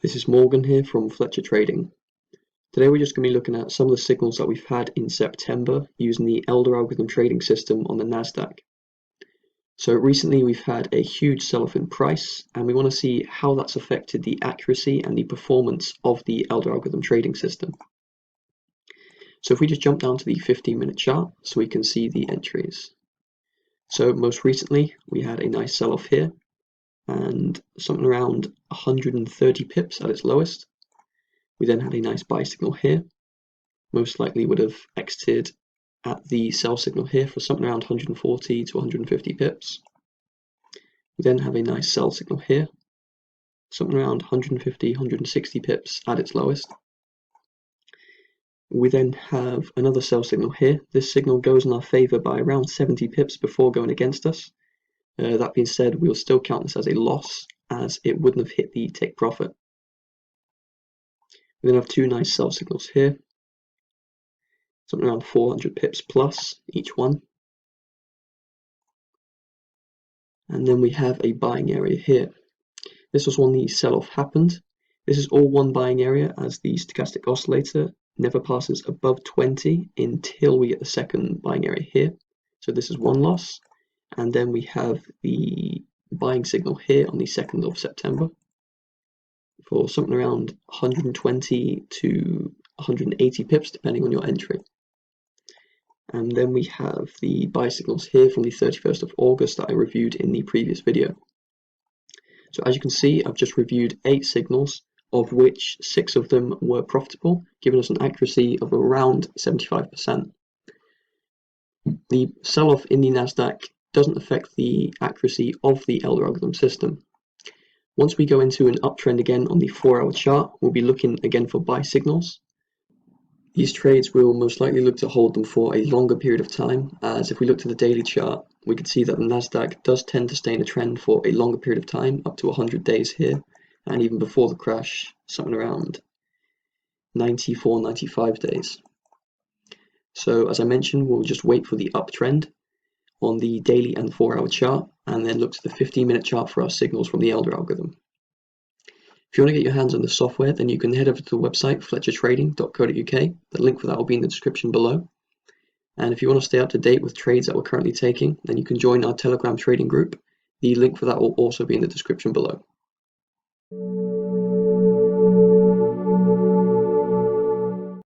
This is Morgan here from Fletcher Trading. Today we're just going to be looking at some of the signals that we've had in September using the Elder algorithm trading system on the NASDAQ. So recently we've had a huge sell-off in price, and we want to see how that's affected the accuracy and the performance of the Elder algorithm trading system. So if we just jump down to the 15-minute chart so we can see the entries. So most recently we had a nice sell-off here and something around 130 pips at its lowest. We then had a nice buy signal here, most likely would have exited at the sell signal here for something around 140 to 150 pips. We then have a nice sell signal here, something around 150, 160 pips at its lowest. We then have another sell signal here. This signal goes in our favor by around 70 pips before going against us. That being said, we'll still count this as a loss, as it wouldn't have hit the take profit. We then have two nice sell signals here, something around 400 pips plus each one. And then we have a buying area here. This was when the sell-off happened. This is all one buying area, as the stochastic oscillator never passes above 20 until we get the second buying area here. So this is one loss. And then we have the buying signal here on the 2nd of September for something around 120 to 180 pips depending on your entry. And then we have the buy signals here from the 31st of August that I reviewed in the previous video. So as you can see, I've just reviewed 8 signals, of which 6 of them were profitable, giving us an accuracy of around 75%. The sell-off in the NASDAQ doesn't affect the accuracy of the Elder algorithm system. Once we go into an uptrend again on the 4-hour chart, we'll be looking again for buy signals. These trades will most likely look to hold them for a longer period of time, as if we look to the daily chart, we can see that the NASDAQ does tend to stay in a trend for a longer period of time, up to 100 days here, and even before the crash, something around 94, 95 days. So as I mentioned, we'll just wait for the uptrend on the daily and 4-hour chart, and then look to the 15-minute chart for our signals from the Elder algorithm. If you want to get your hands on the software, then you can head over to the website fletchertrading.co.uk. The link for that will be in the description below. And if you want to stay up to date with trades that we're currently taking, then you can join our Telegram trading group. The link for that will also be in the description below.